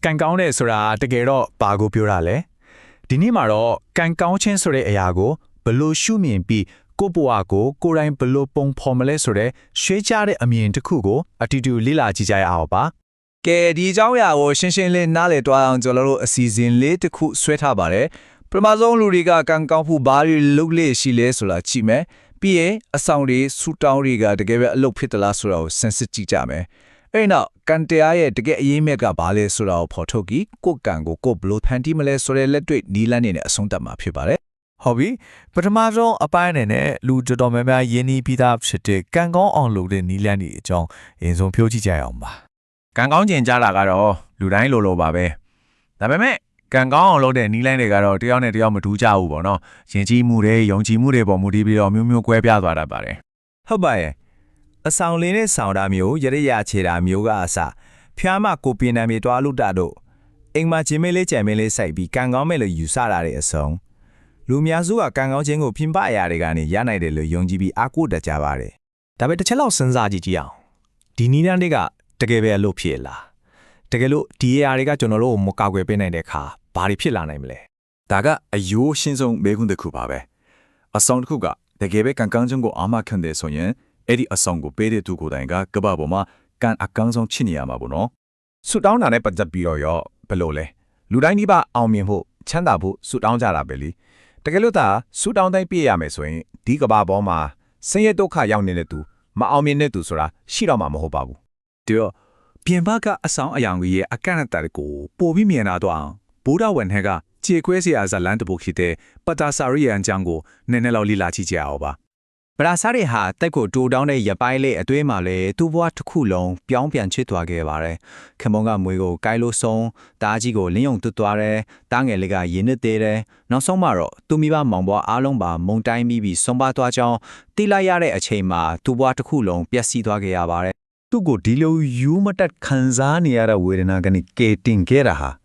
ကန်ကောင်းတဲ့ဆိုတာတကယ်တော့ဘာကိုပြောတာလဲဒီနေ့မှာတော့ကန်ကောင်းခြင်းဆိုတဲ့အရာကိုဘလို့ရှုမြင်ပြီးကိုယ့်ဘဝကိုကိုယ်တိုင်ဘလို့ပုံဖော်မလဲဆိုတဲ့ရှေးကြတဲ့အမြင်တစ်ခုကိုအတူတူလေ့လာကြည့်ကြရအောင်ပါကဲဒီအကြောင်းအရာကိုရှင်းရှင်းလေးနားလည်သွားအောင်ကျွန်တော်တို့အစီအစဉ်လေးတစ်ခုဆွဲထားပါတယ်ပထမဆုံးလူတွေကကန်ကောင်းဖို့ဘာတွေလုပ်လေရှိလဲဆိုတာကြည့်မယ်ပြီးရင်အဆောင်တွေဆူတောင်းတွေကတကယ်ပဲအလုပ်ဖြစ်သလားဆိုတာကိုစမ်းစစ်ကြည့်ကြမယ်အဲ့နောက်ကန်တရားရဲ့တကယ်အရေးမြစ်ကဘာလဲဆိုတာကိုဖော်ထုတ်ပြီးကိုယ့်ကန်ကိုကိုယ်ဘလို့ဖန်တီးမလဲဆိုတဲ့လက်တွေ့နီးလန်းနေတဲ့အဆုံးသတ်မှာဖြစ်ပါတယ်ဟုတ်ပြီပထမဆုံးအပိုင်းအနေနဲ့လူတော်တော်များများယင်းနီးပြီးသားဖြစ်တဲ့ကန်ကောင်းအောင်လုပ်တဲ့နီးလန်းတွေအကြောင်းအရင်ဆုံးပြောကြည့်ကြရအောင်ပါကန်ကောင်းကျင်ကြတာကတော့လူတိုင်းလိုပါပဲဒါပေမဲ့ကန်ကောင်းအောင်လုပ်တဲ့နီးလန်းတွေကတော့တယောက်နဲ့တယောက်မတူကြဘူးပေါ့နော်ယဉ်ကျေးမှုတွေယုံကြည်မှုတွေပေါ်မူတည်ပြီးတော့မျိုးမျိုးကွဲပြားသွားတတ်ပါတယ်ဟုတ်ပါရဲ့အဆောင်လေးနဲ့ဆောင်တာမျိုးရရချေတာမျိုးကအစဖျားမကိုပင်နံမြေတွားလို့တာတို့အိမ်မှာဂျင်းမဲလေးကြံမဲလေးစိုက်ပြီးကန်ကောင်းမဲ့လို့ယူဆတာတဲ့အဆုံးလူများစုကကန်ကောင်းခြင်းကိုပြင်ပအရာတွေကနေရနိုင်တယ်လို့ယုံကြည်ပြီးအားကိုးတတ်ကြပါတယ်ဒါပေမဲ့တစ်ချက်လောက်စဉ်းစားကြည့်ကြအောင်ဒီနီးလန်းတွေကတကယ်ပဲအလုပ်ဖြစ်လားတကယ်လို့ဒီအရာတွေကကျွန်တော်တို့ကိုမကောက်ွယ်ပေးနိုင်တဲ့အခါဘာတွေဖြစ်လာနိုင်မလဲဒါကအယိုးရှင်းဆုံးမေးခွန်းတစ်ခုပါပဲအဆောင်တစ်ခုကတကယ်ပဲကန်ကောင်းခြင်းကိုအာမခံတယ်ဆိုရင်အဲ့ဒီအဆောင်ကိုပေးတဲ့သူကိုယ်တိုင်ကကဘာပေါ်မှာကန်အကောင်းဆုံးချစ်နေရမှာပေါ့နော်ဆူတောင်းတာနဲ့ပတ်သက်ပြီးတော့ရောဘယ်လိုလဲလူတိုင်းဒီပါအောင်မြင်ဖို့ချမ်းသာဖို့ဆူတောင်းကြတာပဲလေတကယ်လို့သာဆူတောင်းတိုင်းပြည့်ရမယ်ဆိုရင်ဒီကဘာပေါ်မှာဆင်းရဲဒုက္ခရောက်နေတဲ့သူမအောင်မြင်တဲ့သူဆိုတာရှိတော့မှာမဟုတ်ပါဘူးတော့ပြင်ပကအဆောင်အယောင်ကြီးရဲ့အကန့်အသတ်ကိုပိုပြီးမြင်လာတော့အောင်ဘိုးတော်ဝန်ဟဲကခြေခွဲစရာဇလန်းတပုတ်ဖြစ်တဲ့ပတာစာရီယန်အကြောင်းကိုနည်းနည်းလောက်လေ့လာကြည့်ကြအောင်ပါပရာစားတွေဟာတက်ကိုတူတောင်းတဲ့ရပိုင်းလေးအတွင်းမှာလေသူ့ဘဝတစ်ခုလုံးပြောင်းပြန်ချစ်သွားခဲ့ပါတယ်။ခင်မုံကမွေကိုကိုင်းလို့ဆုံးတားကြီးကိုလင်းယုံတွတ်သွားတယ်။တားငယ်လေးကရင်းနှစ်သေးတယ်။နောက်ဆုံးမှာတော့သူမိဘမောင်ဘွားအားလုံးပါမုံတိုင်းပြီးဆုံးပါသွားကြောင်းတိလိုက်ရတဲ့အချိန်မှာသူ့ဘဝတစ်ခုလုံးပျက်စီးသွားခဲ့ရပါတယ်။သူ့ကိုဒီလိုယူမတက်ခံစားနေရတဲ့ဝေဒနာကနေကေတင်ခဲ့တာဟာ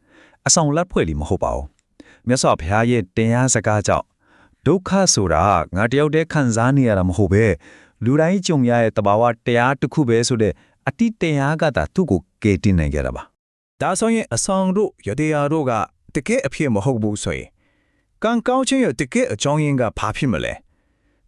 အဆောင်လက်ဖွဲ့လီမဟုတ်ပါဘူး။မြတ်စွာဘုရားရဲ့တရားစကားကြောင့်ဒုက္ခဆိုတာငါတယောက်တည်းခံစားနေရတာမဟုတ်ပဲလူတိုင်းကြုံရတဲ့တဘာဝတရားတစ်ခုပဲဆိုတဲ့အတိတ်တရားကသာသူ့ကိုကယ်တင်နိုင်ကြတာပါဒါဆိုရင်အဆောင်တို့ရတရားတို့ကတကယ်အဖြစ်မဟုတ်ဘူးဆိုရင်ကံကောင်းခြင်းရဲ့တကယ်အကြောင်းရင်းကဘာဖြစ်မလဲ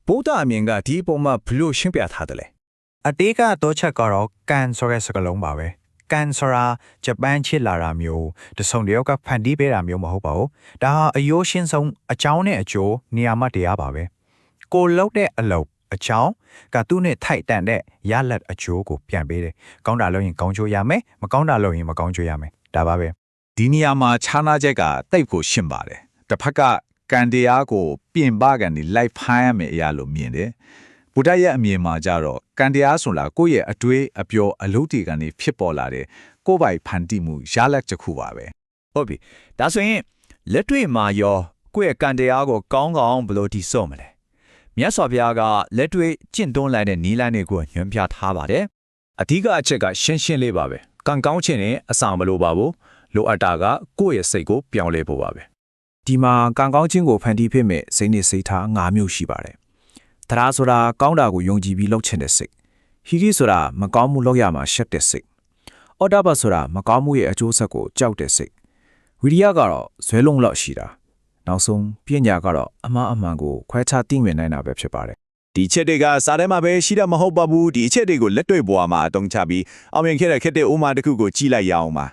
ဗုဒ္ဓအမြင်ကဒီပုံမှာဘလို့ရှင်းပြထားတယ်လဲအတေးကတော့ချက်ကတော့ကန်ဆိုတဲ့စကားလုံးပါပဲကန်ဆရာဂျပန်ချစ်လာတာမျိုးတဆုံတယောက်ကဖန်တီးပေးတာမျိုးမဟုတ်ပါဘူးဒါဟာအယိုးရှင်းဆုံးအကြောင်းနဲ့အကျိုးနေရာမှတရားပါပဲကိုလောက်တဲ့အလုပ်အကြောင်းကသူ့နဲ့ထိုက်တန်တဲ့ရလက်အကျိုးကိုပြန်ပေးတယ်ကောင်းတာလုပ်ရင်ကောင်းကျိုးရမယ်မကောင်းတာလုပ်ရင်မကောင်းကျိုးရမယ်ဒါပါပဲဒီနေရာမှာခြားနာချက်ကတိတ်ကိုရှင်းပါတယ်တစ်ဖက်ကကန်တရားကိုပြင်ပကနေလိုက်ဖိုင်းရမယ်အရာလို့မြင်တယ်ဗုဒ္ဓရဲ့အမြင်မှာကြတော့ကံတရားဆိုတာကိုယ့်ရဲ့အတွေးအပြောအလုပ်တွေကနေဖြစ်ပေါ်လာတဲ့ကိုယ်ပိုင်ဖန်တီးမှုရလက်တစ်ခုပါပဲဟုတ်ပြီဒါဆိုရင်လက်တွေ့မှာရောကိုယ့်ရဲ့ကံတရားကိုကောင်းကောင်းဘယ်လိုတည်ဆော့မလဲမြတ်စွာဘုရားကလက်တွေ့ကျင့်တွန်းလိုက်တဲ့နီလန်းတွေကိုညွှန်ပြထားပါတယ်အဓိကအချက်ကရှင်းရှင်းလေးပါပဲကံကောင်းခြင်းနဲ့အဆောင်မလိုပါဘူးလိုအပ်တာကကိုယ့်ရဲ့စိတ်ကိုပြောင်းလဲဖို့ပါပဲဒီမှာကံကောင်းခြင်းကိုဖန်တီးဖြစ်မဲ့စိတ်နဲ့စိတ်ထား၅မျိုးရှိပါတယ်တရားဆိုတာကောင်းတာကိုယုံကြည်ပြီးလုပ်ချင်တဲ့စိတ်ဟီဂီဆိုတာမကောင်းမှုလုပ်ရမှာရှက်တဲ့စိတ်အော်ဒါဘတ်ဆိုတာမကောင်းမှုရဲ့အကျိုးဆက်ကိုကြောက်တဲ့စိတ်ဝိရိယကတော့ဇွဲလုံးလောက်ရှိတာနောက်ဆုံးပညာကတော့အမှားအမှန်ကိုခွဲခြားသိမြင်နိုင်တာပဲဖြစ်ပါတယ်ဒီချက်တွေကစားထဲမှာပဲရှိတာမဟုတ်ပါဘူးဒီအချက်တွေကိုလက်တွေ့ဘဝမှာအသုံးချပြီးအောင်မြင်ခဲ့တဲ့ခက်တဲ့ဥမာတစ်ခုကိုကြည့်လိုက်ရအောင်ပါ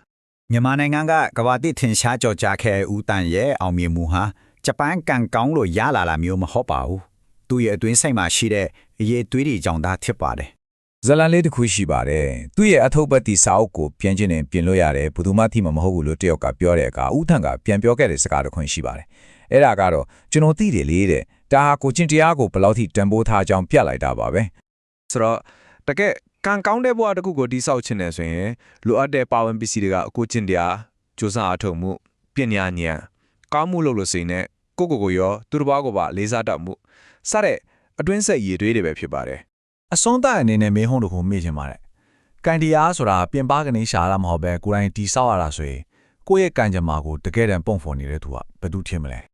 မြန်မာနိုင်ငံကကမ္ဘာတိထင်ရှားကြော်ကြားခဲ့ဦးတန်ရဲ့အောင်မြင်မှုဟာဂျပန်ကန်ကောင်းလို့ရလာတာမျိုးမဟုတ်ပါဘူးသူ့ရဲ့အတွင်းစိတ်မှာရှိတဲ့အရေးသွေးတွေကြောင့်သာဖြစ်ပါတယ်ဇလန်လေးတစ်ခုရှိပါတယ်သူ့ရဲ့အထုပ်ပတ်တီစာအုပ်ကိုပြန်ချင်းနဲ့ပြင်လို့ရတယ်ဘယ်သူမှသိမှာမဟုတ်ဘူးလို့တယောက်ကပြောတဲ့အခါဦးထန်ကပြန်ပြောခဲ့တဲ့စကားတစ်ခွန်းရှိပါတယ်အဲ့ဒါကတော့ကျွန်တော်သိတယ်လေတဲ့ဒါဟာကိုချင်းတရားကိုဘယ်လောက်ထိတန်ဖိုးထားကြောင်းပြလိုက်တာပါပဲဆိုတော့တကယ်ကံကောင်းတဲ့ဘဝတစ်ခုကိုတိဆောက်ခြင်းနဲ့ဆိုရင်လိုအပ်တဲ့ပါဝင်ပစ္စည်းတွေကကိုချင်းတရားကြိုးစားအထောက်မှုပညာဉာဏ်ကောင်းမှုလုပ်လို့စိနဲ့ကိုရောသူတစ်ပါးကိုပါလေးစားတတ်မှုစတဲ့အတွင်းဆက်ရည်တွေးတွေပဲဖြစ်ပါတယ်အစွန်းသားအနေနဲ့မေးဟုံးတို့ကိုမေ့ချင်ပါတယ်ကံတရားဆိုတာပြင်ပကနေရှာတာမဟုတ်ပဲကိုယ်တိုင်တီဆောက်ရတာဆိုရင်ကိုယ့်ရဲ့ကံကြမ္မာကိုတကယ်တမ်းပုံဖော်နေတဲ့သူကဘယ်သူထင်မလဲ